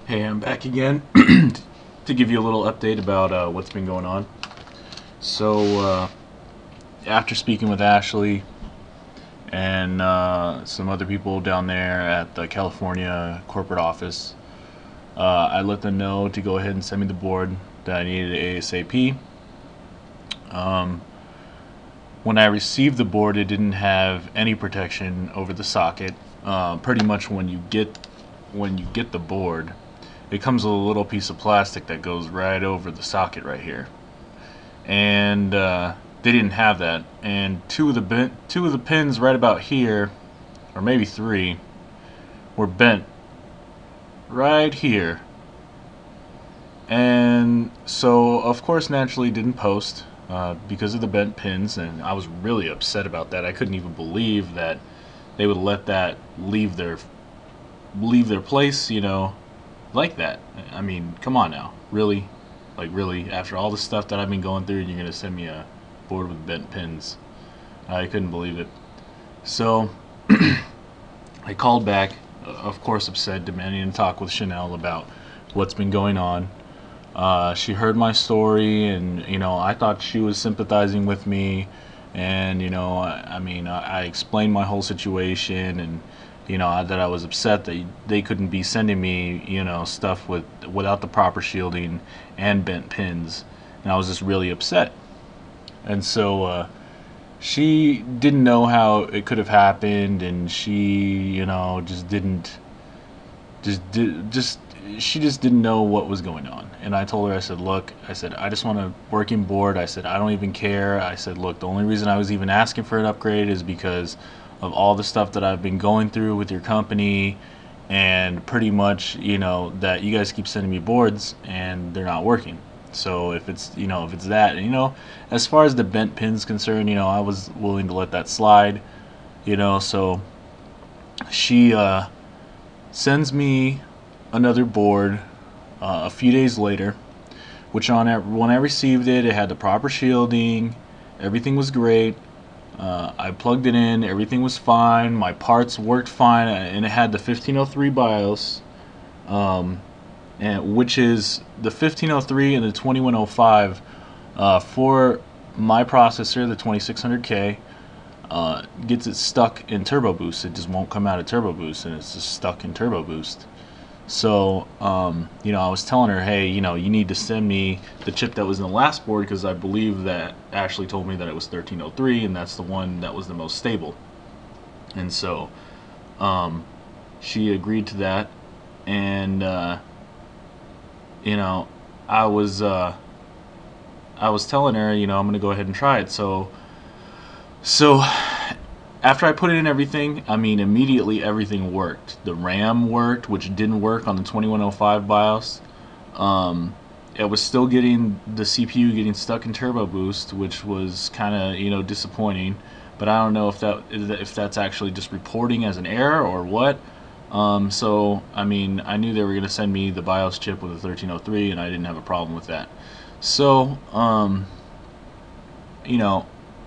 Hey, I'm back again to give you a little update about what's been going on. So, after speaking with Ashley and some other people down there at the California corporate office, I let them know to go ahead and send me the board that I needed ASAP. Um, when I received the board, it didn't have any protection over the socket. Pretty much when you get the board, it comes with a little piece of plastic that goes right over the socket right here, and they didn't have that. And two of the pins right about here, or maybe three, were bent right here. And so, of course, naturally didn't post because of the bent pins, and I was really upset about that. I couldn't even believe that they would let that leave their place, like that. I mean, come on now, really, like really. After all the stuff that I've been going through, you're gonna send me a board with bent pins? I couldn't believe it. So I called back, of course, upset, demanding to talk with Shanelle about what's been going on. She heard my story, and I thought she was sympathizing with me, and I explained my whole situation, and that I was upset that they couldn't be sending me stuff without the proper shielding and bent pins, and I was just really upset. And so she didn't know how it could have happened, and she just didn't just she just didn't know what was going on. And I told her, I said, look, I said, I just want a working board. I said, I don't even care. I said, look, the only reason I was even asking for an upgrade is because of all the stuff that I've been going through with your company, and pretty much that you guys keep sending me boards and they're not working. So if it's that, and as far as the bent pins concerned, I was willing to let that slide. So she sends me another board a few days later, which when I received it, it had the proper shielding, everything was great. I plugged it in, everything was fine, my parts worked fine, and it had the 1503 BIOS, and which is the 1503 and the 2105 for my processor, the 2600K. Gets it stuck in Turbo Boost. It just won't come out of Turbo Boost, and it's just stuck in Turbo Boost. So, I was telling her, hey, you need to send me the chip that was in the last board, because I believe that Ashley told me that it was 1303, and that's the one that was the most stable. And so, she agreed to that, and I was telling her, I'm gonna go ahead and try it. So after I put it in everything, I mean, immediately everything worked. The RAM worked, which didn't work on the 2105 BIOS. It was still getting the CPU getting stuck in Turbo Boost, which was kind of disappointing. But I don't know if that's actually just reporting as an error or what. So I mean, I knew they were gonna send me the BIOS chip with a 1303, and I didn't have a problem with that. So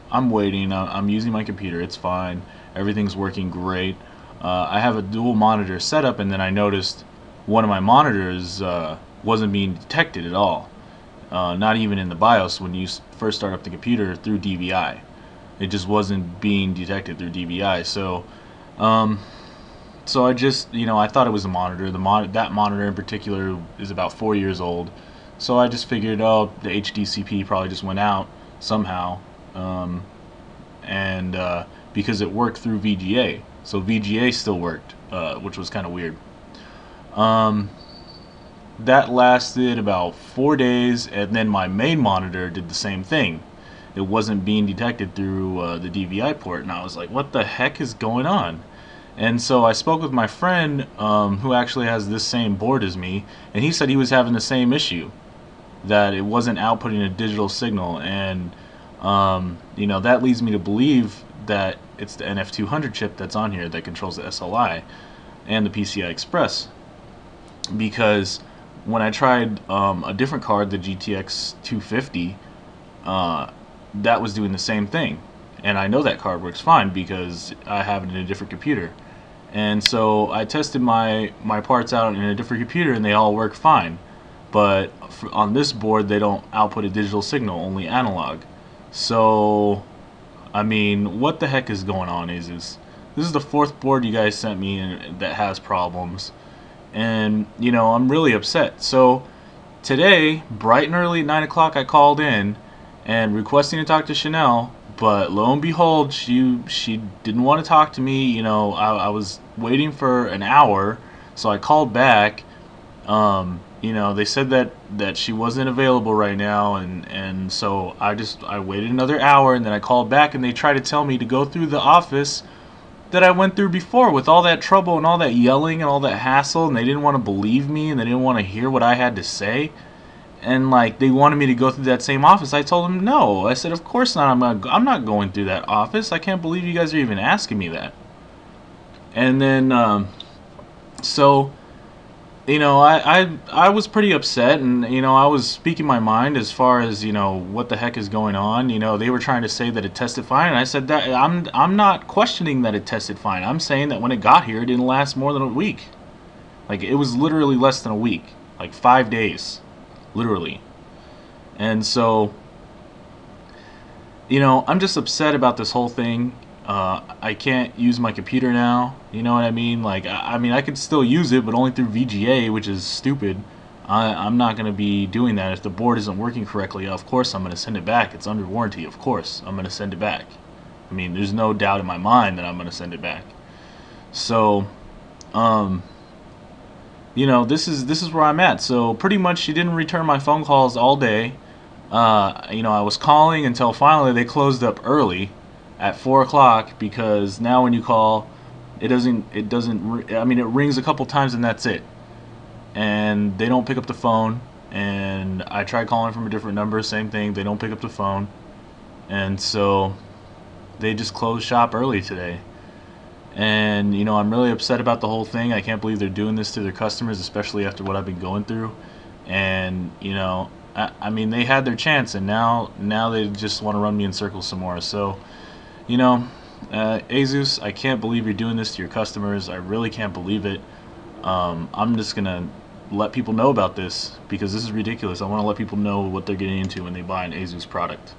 I'm waiting. I'm using my computer. It's fine. Everything's working great. I have a dual monitor setup, and then I noticed one of my monitors wasn't being detected at all. Not even in the BIOS when you first start up the computer through DVI. It just wasn't being detected through DVI. So I just, I thought it was a monitor. That monitor in particular is about 4 years old. So I just figured, oh, the HDCP probably just went out somehow. And because it worked through VGA, so VGA still worked, which was kind of weird. That lasted about 4 days, and then my main monitor did the same thing. It wasn't being detected through the DVI port, and I was like, what the heck is going on? And so I spoke with my friend who actually has this same board as me, and he said he was having the same issue, that it wasn't outputting a digital signal. And that leads me to believe that it's the NF200 chip that's on here that controls the SLI and the PCI Express, because when I tried a different card, the GTX 250, that was doing the same thing. And I know that card works fine because I have it in a different computer. And so I tested my parts out in a different computer, and they all work fine. But on this board, they don't output a digital signal, only analog. So, I mean, what the heck is going on, Asus? This is the fourth board you guys sent me that has problems. And, you know, I'm really upset. So, today, bright and early at 9 o'clock, I called in and requesting to talk to Shanelle, but lo and behold, she didn't want to talk to me. You know, I was waiting for an hour, so I called back. You know, they said that she wasn't available right now, and so I waited another hour, and then I called back, and they tried to tell me to go through the office that I went through before with all that trouble and all that yelling and all that hassle, and they didn't want to believe me, and they didn't want to hear what I had to say. And like, they wanted me to go through that same office. I told them no. I said, of course not. I'm not going through that office. I can't believe you guys are even asking me that. And then so, you know, I was pretty upset, and you know, I was speaking my mind as far as, you know, what the heck is going on. You know, they were trying to say that it tested fine, and I said that I'm not questioning that it tested fine. I'm saying that when it got here, it didn't last more than a week. Like, it was literally less than a week, like 5 days, literally. And so, you know, I'm just upset about this whole thing. I can't use my computer now. You know what I mean? Like, I mean, I could still use it, but only through VGA, which is stupid. I'm not going to be doing that. If the board isn't working correctly, of course I'm going to send it back. It's under warranty. Of course I'm going to send it back. I mean, there's no doubt in my mind that I'm going to send it back. So, you know, this is where I'm at. So pretty much she didn't return my phone calls all day. You know, I was calling until finally they closed up early at 4 o'clock, because now when you call, it doesn't I mean, it rings a couple times and that's it, and they don't pick up the phone. And I tried calling from a different number, same thing, they don't pick up the phone. And so they just closed shop early today. And you know, I'm really upset about the whole thing. I can't believe they're doing this to their customers, especially after what I've been going through. And you know, I mean, they had their chance, and now they just want to run me in circles some more. So, you know, Asus, I can't believe you're doing this to your customers. I really can't believe it. I'm just gonna let people know about this, because this is ridiculous. I want to let people know what they're getting into when they buy an Asus product.